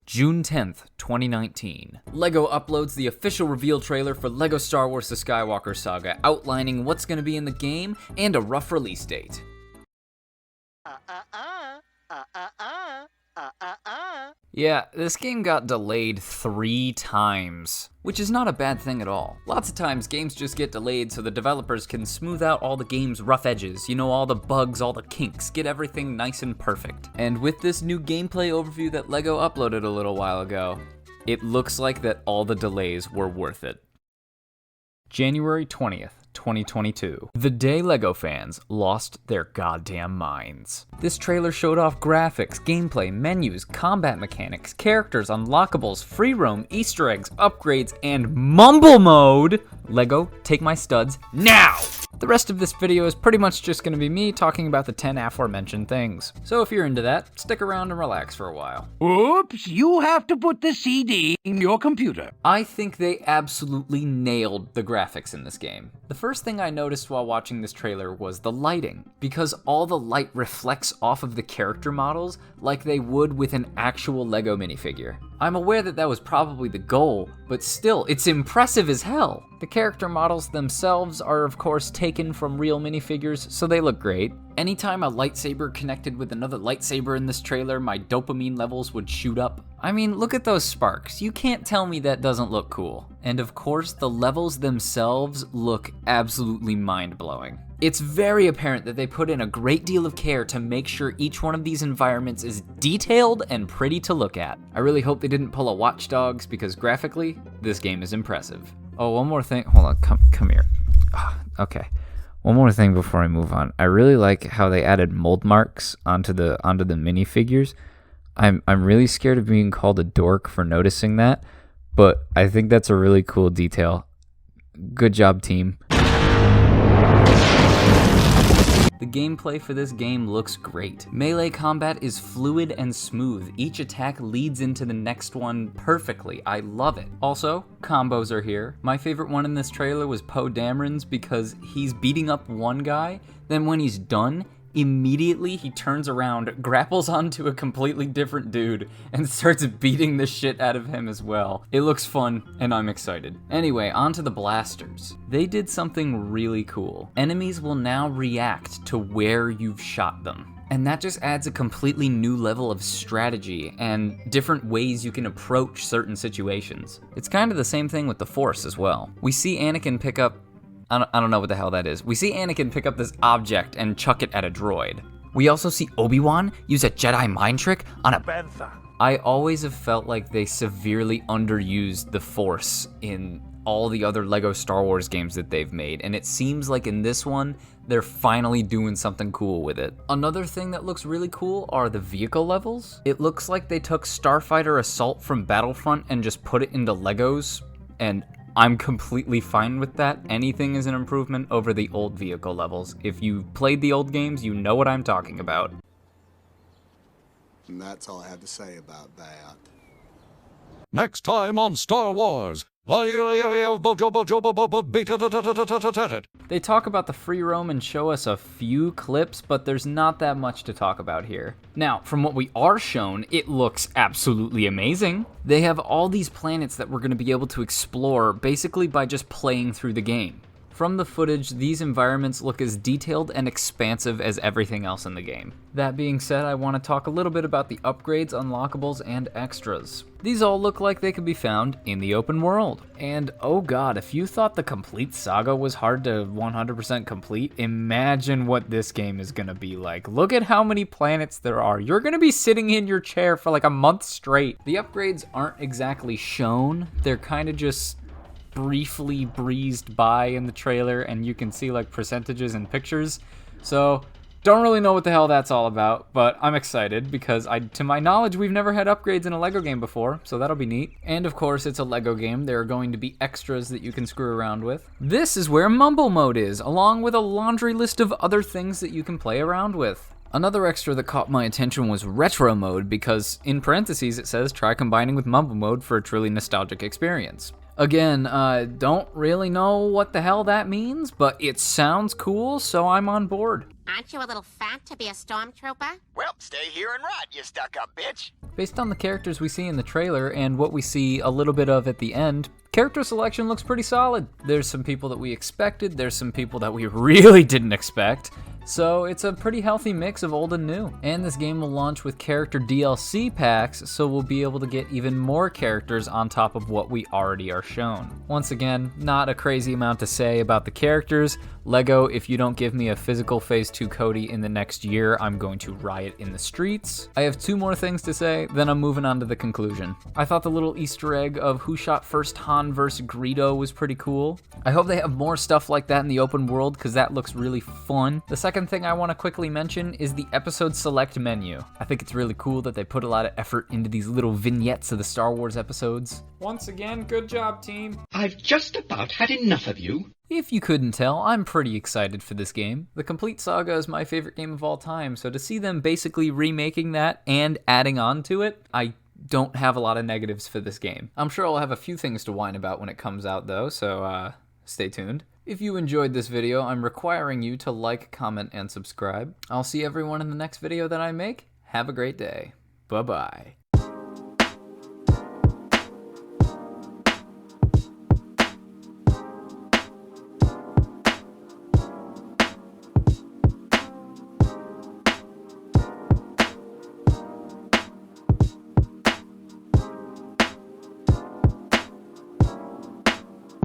June 10th, 2019. LEGO uploads the official reveal trailer for LEGO Star Wars The Skywalker Saga, outlining what's going to be in the game and a rough release date. Yeah, this game got delayed 3 times, which is not a bad thing at all. Lots of times games just get delayed so the developers can smooth out all the game's rough edges, all the bugs, all the kinks, get everything nice and perfect. And with this new gameplay overview that LEGO uploaded a little while ago, it looks like that all the delays were worth it. January 20th. 2022. The day LEGO fans lost their goddamn minds. This trailer showed off graphics, gameplay, menus, combat mechanics, characters, unlockables, free roam, Easter eggs, upgrades, and mumble mode. LEGO, take my studs now! The rest of this video is pretty much just going to be me talking about the 10 aforementioned things. So if you're into that, stick around and relax for a while. Oops, you have to put the CD in your computer. I think they absolutely nailed the graphics in this game. The first thing I noticed while watching this trailer was the lighting, because all the light reflects off of the character models like they would with an actual LEGO minifigure. I'm aware that that was probably the goal, but still, it's impressive as hell. The character models themselves are of course taken from real minifigures, so they look great. Anytime a lightsaber connected with another lightsaber in this trailer, my dopamine levels would shoot up. I mean, look at those sparks. You can't tell me that doesn't look cool. And of course, the levels themselves look absolutely mind-blowing. It's very apparent that they put in a great deal of care to make sure each one of these environments is detailed and pretty to look at. I really hope they didn't pull a Watch Dogs because graphically, this game is impressive. Oh, one more thing. Hold on, come here. Okay. One more thing before I move on. I really like how they added mold marks onto the minifigures. I'm really scared of being called a dork for noticing that, but I think that's a really cool detail. Good job, team. The gameplay for this game looks great. Melee combat is fluid and smooth. Each attack leads into the next one perfectly. I love it. Also, combos are here. My favorite one in this trailer was Poe Dameron's because he's beating up one guy, then when he's done, immediately he turns around, grapples onto a completely different dude, and starts beating the shit out of him as well. It looks fun, and I'm excited. Anyway, onto the blasters. They did something really cool. Enemies will now react to where you've shot them. And that just adds a completely new level of strategy and different ways you can approach certain situations. It's kind of the same thing with the Force as well. We see Anakin pick up I don't know what the hell that is. We see Anakin pick up this object and chuck it at a droid. We also see Obi-Wan use a Jedi mind trick on a bantha. I always have felt like they severely underused the Force in all the other LEGO Star Wars games that they've made, and it seems like in this one, they're finally doing something cool with it. Another thing that looks really cool are the vehicle levels. It looks like they took Starfighter Assault from Battlefront and just put it into LEGOs, and I'm completely fine with that. Anything is an improvement over the old vehicle levels. If you've played the old games, you know what I'm talking about. And that's all I have to say about that. Next time on Star Wars. They talk about the free roam and show us a few clips, but there's not that much to talk about here. Now, from what we are shown, it looks absolutely amazing. They have all these planets that we're going to be able to explore basically by just playing through the game. From the footage, these environments look as detailed and expansive as everything else in the game. That being said, I want to talk a little bit about the upgrades, unlockables, and extras. These all look like they could be found in the open world. And oh god, if you thought the complete saga was hard to 100% complete, imagine what this game is going to be like. Look at how many planets there are. You're going to be sitting in your chair for like a month straight. The upgrades aren't exactly shown. They're kind of just briefly breezed by in the trailer, and you can see like percentages and pictures. So don't really know what the hell that's all about, but I'm excited because to my knowledge, we've never had upgrades in a LEGO game before, so that'll be neat. And of course, it's a LEGO game. There are going to be extras that you can screw around with. This is where Mumble Mode is, along with a laundry list of other things that you can play around with. Another extra that caught my attention was Retro Mode because in parentheses it says try combining with Mumble Mode for a truly nostalgic experience. Again, don't really know what the hell that means, but it sounds cool, so I'm on board. Aren't you a little fat to be a stormtrooper? Well, stay here and rot, you stuck-up bitch. Based on the characters we see in the trailer and what we see a little bit of at the end, character selection looks pretty solid. There's some people that we expected, there's some people that we really didn't expect. So it's a pretty healthy mix of old and new. And this game will launch with character DLC packs, so we'll be able to get even more characters on top of what we already are shown. Once again, not a crazy amount to say about the characters. Lego, if you don't give me a physical Phase 2 Cody in the next year, I'm going to riot in the streets. I have 2 more things to say, then I'm moving on to the conclusion. I thought the little Easter egg of who shot first Han versus Greedo was pretty cool. I hope they have more stuff like that in the open world, because that looks really fun. The second thing I want to quickly mention is the episode select menu. I think it's really cool that they put a lot of effort into these little vignettes of the Star Wars episodes. Once again, good job, team. I've just about had enough of you. If you couldn't tell, I'm pretty excited for this game. The Complete Saga is my favorite game of all time, so to see them basically remaking that and adding on to it, I don't have a lot of negatives for this game. I'm sure I'll have a few things to whine about when it comes out though, so stay tuned. If you enjoyed this video, I'm requiring you to like, comment, and subscribe. I'll see everyone in the next video that I make. Have a great day. Bye-bye.